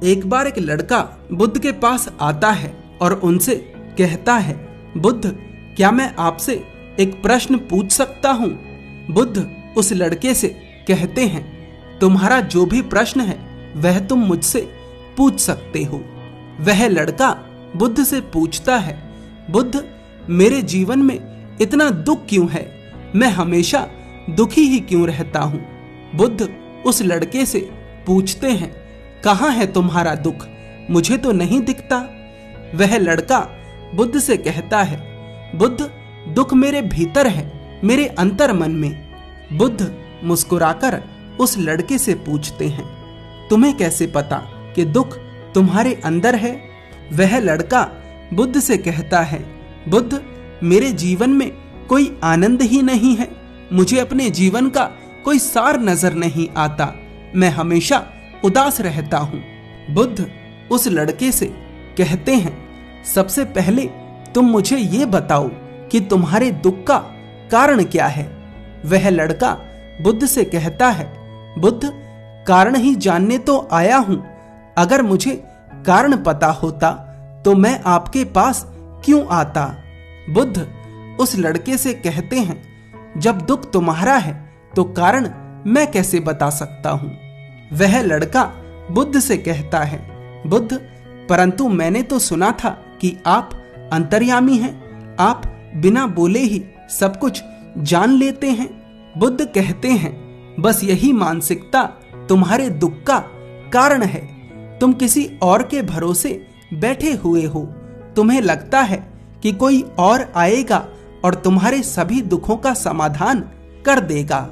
एक बार एक लड़का बुद्ध के पास आता है और उनसे कहता है, बुद्ध, क्या मैं आपसे एक प्रश्न पूछ सकता हूँ? बुद्ध उस लड़के से कहते हैं, तुम्हारा जो भी प्रश्न है वह तुम मुझसे पूछ सकते हो। वह लड़का बुद्ध से पूछता है, बुद्ध, मेरे जीवन में इतना दुख क्यों है? मैं हमेशा दुखी ही क्यों रहता हूँ? बुद्ध उस लड़के से पूछते हैं, कहाँ है तुम्हारा दुख? मुझे तो नहीं दिखता। वह लड़का बुद्ध से कहता है, बुद्ध, दुख मेरे भीतर है, मेरे अंतर मन में। बुद्ध मुस्कुराकर उस लड़के से पूछते हैं, तुम्हें कैसे पता कि दुख तुम्हारे अंदर है? वह लड़का बुद्ध से कहता है, बुद्ध, मेरे जीवन में कोई आनंद ही नहीं है। मुझे अपने जीवन का कोई सार नजर नहीं आता। मैं हमेशा उदास रहता हूँ। बुद्ध उस लड़के से कहते हैं, सबसे पहले तुम मुझे ये बताओ कि तुम्हारे दुख का कारण क्या है? वह लड़का बुद्ध से कहता है, बुद्ध, कारण ही जानने तो आया हूं। अगर मुझे कारण पता होता तो मैं आपके पास क्यों आता? बुद्ध उस लड़के से कहते हैं, जब दुख तुम्हारा है तो कारण मैं कैसे बता सकता हूं? वह लड़का बुद्ध से कहता है, बुद्ध, परंतु मैंने तो सुना था कि आप अंतर्यामी हैं। आप बिना बोले ही सब कुछ जान लेते हैं। बुद्ध कहते हैं, बस यही मानसिकता तुम्हारे दुख का कारण है। तुम किसी और के भरोसे बैठे हुए हो। तुम्हें लगता है कि कोई और आएगा और तुम्हारे सभी दुखों का समाधान कर देगा।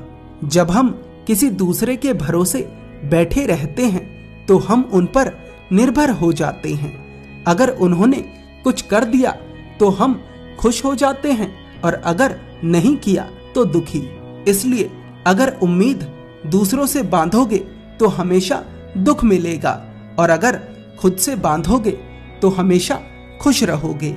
जब हम किसी दूसरे के भरोसे बैठे रहते हैं तो हम उन पर निर्भर हो जाते हैं। अगर उन्होंने कुछ कर दिया तो हम खुश हो जाते हैं और अगर नहीं किया तो दुखी। इसलिए अगर उम्मीद दूसरों से बांधोगे तो हमेशा दुख मिलेगा और अगर खुद से बांधोगे तो हमेशा खुश रहोगे।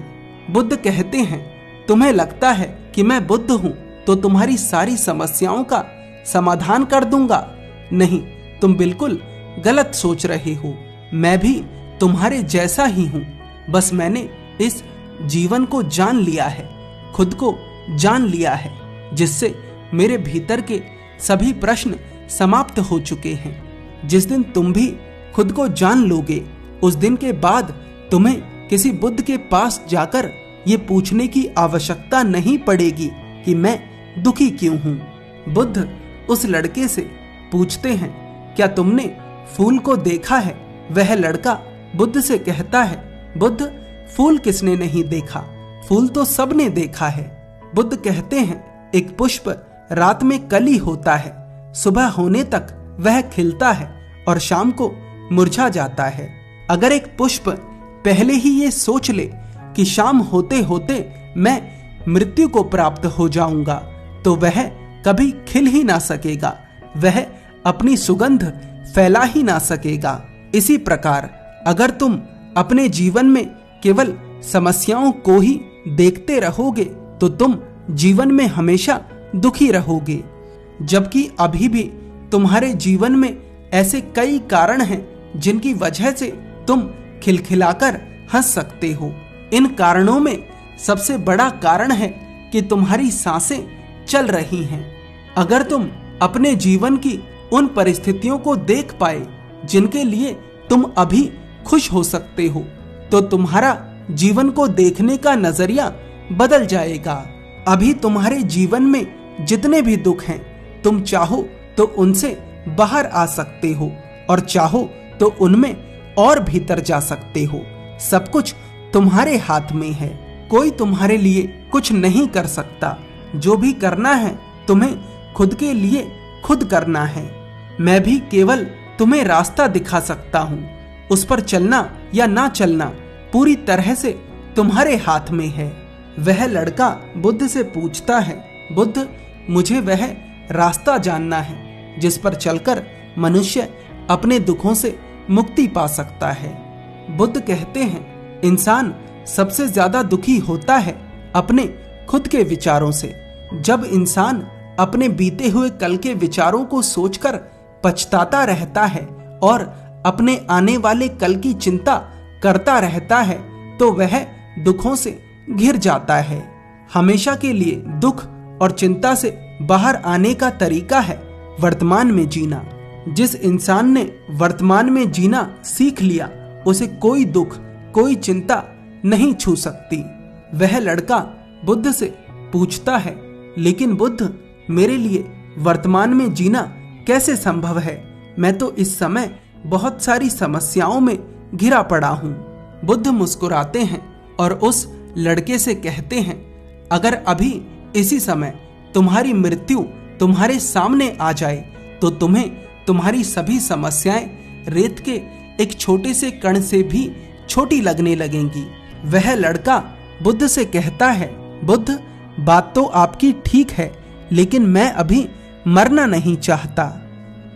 बुद्ध कहते हैं, तुम्हें लगता है कि मैं बुद्ध हूँ तो तुम्हारी सारी समस्याओं का समाधान कर दूंगा। नहीं, तुम बिल्कुल गलत सोच रहे हो। मैं भी तुम्हारे जैसा ही हूँ। बस मैंने इस जीवन को जान लिया है, खुद को जान लिया है, जिससे मेरे भीतर के सभी प्रश्न समाप्त हो चुके हैं। जिस दिन तुम भी खुद को जान लोगे, उस दिन के बाद तुम्हें किसी बुद्ध के पास जाकर ये पूछने की आवश्यकता नहीं पड़ेगी कि मैं दुखी क्यों हूँ। बुद्ध उस लड़के से पूछते हैं, क्या तुमने फूल को देखा है? वह लड़का बुद्ध से कहता है, बुद्ध, फूल किसने नहीं देखा? फूल तो सबने देखा है। बुद्ध कहते हैं, एक पुष्प रात में कली होता है, सुबह होने तक वह खिलता है और शाम को मुरझा जाता है। अगर एक पुष्प पहले ही ये सोच ले कि शाम होते होते मैं मृत्यु को प्राप्त हो जाऊंगा तो वह कभी खिल ही ना सकेगा, वह अपनी सुगंध फैला ही ना सकेगा। इसी प्रकार अगर तुम अपने जीवन में केवल समस्याओं को ही देखते रहोगे तो तुम जीवन में हमेशा दुखी रहोगे। जबकि अभी भी तुम्हारे जीवन में ऐसे कई कारण हैं जिनकी वजह से तुम खिलखिलाकर हंस सकते हो। इन कारणों में सबसे बड़ा कारण है कि तुम्हारी सांसें चल रही हैं। अगर तुम अपने जीवन की उन परिस्थितियों को देख पाए जिनके लिए तुम अभी खुश हो सकते हो तो तुम्हारा जीवन को देखने का नजरिया बदल जाएगा। अभी तुम्हारे जीवन में जितने भी दुख हैं, तुम चाहो तो उनसे बाहर आ सकते हो और चाहो तो उनमें और भीतर जा सकते हो। सब कुछ तुम्हारे हाथ में है। कोई तुम्हारे लिए कुछ नहीं कर सकता। जो भी करना है तुम्हें खुद के लिए खुद करना है। मैं भी केवल तुम्हें रास्ता दिखा सकता हूँ। उस पर चलना या ना चलना पूरी तरह से तुम्हारे हाथ में है। वह लड़का बुद्ध से पूछता है, बुद्ध, मुझे वह रास्ता जानना है जिस पर चलकर मनुष्य अपने दुखों से मुक्ति पा सकता है। बुद्ध कहते हैं, इंसान सबसे ज्यादा दुखी होता है अपने खुद के विचारों से। जब इंसान अपने बीते हुए कल के विचारों को सोचकर पछताता रहता है और अपने आने वाले कल की चिंता करता रहता है तो वह दुखों से घिर जाता है। हमेशा के लिए दुख और चिंता से बाहर आने का तरीका है वर्तमान में जीना। जिस इंसान ने वर्तमान में जीना सीख लिया उसे कोई दुख कोई चिंता नहीं छू सकती। वह लड़का बुद्ध से पूछता है, लेकिन बुद्ध, मेरे लिए वर्तमान में जीना कैसे संभव है? मैं तो इस समय बहुत सारी समस्याओं में घिरा पड़ा हूँ। बुद्ध मुस्कुराते हैं और उस लड़के से कहते हैं, अगर अभी इसी समय तुम्हारी मृत्यु तुम्हारे सामने आ जाए तो तुम्हें तुम्हारी सभी समस्याएं रेत के एक छोटे से कण से भी छोटी लगने लगेंगी। वह लड़का बुद्ध से कहता है, बुद्ध, बात तो आपकी ठीक है, लेकिन मैं अभी मरना नहीं चाहता।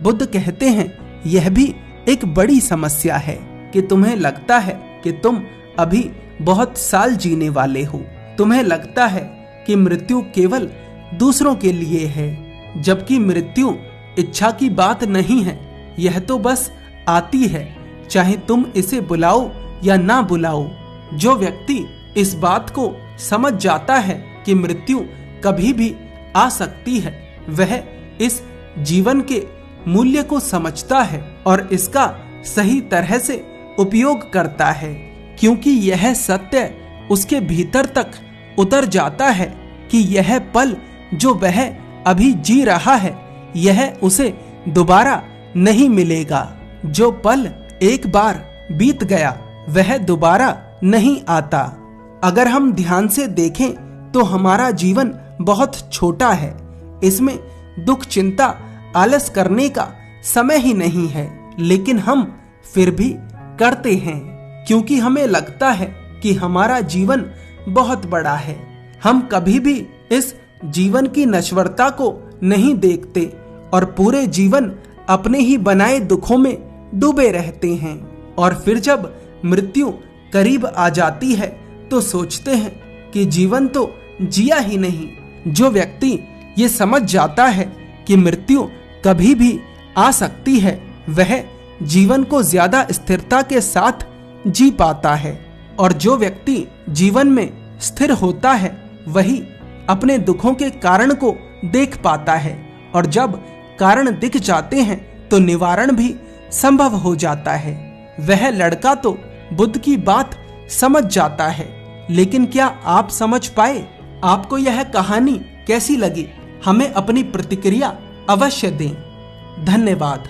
बुद्ध कहते हैं, यह भी एक बड़ी समस्या है कि तुम्हें लगता है कि तुम अभी बहुत साल जीने वाले हो। तुम्हें लगता है कि मृत्यु केवल दूसरों के लिए है, जबकि मृत्यु इच्छा की बात नहीं है। यह तो बस आती है, चाहे तुम इसे बुलाओ या ना बुलाओ। जो व्यक्ति इस बात को समझ जाता है कि मृत्यु कभी भी आ सकती है, वह इस जीवन के मूल्य को समझता है और इसका सही तरह से उपयोग करता है, क्योंकि यह सत्य उसके भीतर तक उतर जाता है कि यह पल जो वह अभी जी रहा है, यह उसे दोबारा नहीं मिलेगा। जो पल एक बार बीत गया वह दोबारा नहीं आता। अगर हम ध्यान से देखें तो हमारा जीवन बहुत छोटा है। इसमें दुख, चिंता, आलस करने का समय ही नहीं है, लेकिन हम फिर भी करते हैं क्योंकि हमें लगता है कि हमारा जीवन बहुत बड़ा है। हम कभी भी इस जीवन की नश्वरता को नहीं देखते और पूरे जीवन अपने ही बनाए दुखों में डूबे रहते हैं। और फिर जब मृत्यु करीब आ जाती है तो सोचते हैं कि जीवन तो जिया ही नहीं। जो व्यक्ति ये समझ जाता है कि मृत्यु कभी भी आ सकती है, वह जीवन को ज्यादा स्थिरता के साथ जी पाता है। और जो व्यक्ति जीवन में स्थिर होता है वही अपने दुखों के कारण को देख पाता है, और जब कारण दिख जाते हैं तो निवारण भी संभव हो जाता है। वह लड़का तो बुद्ध की बात समझ जाता है, लेकिन क्या आप समझ पाए? आपको यह कहानी कैसी लगी? हमें अपनी प्रतिक्रिया अवश्य दें। धन्यवाद।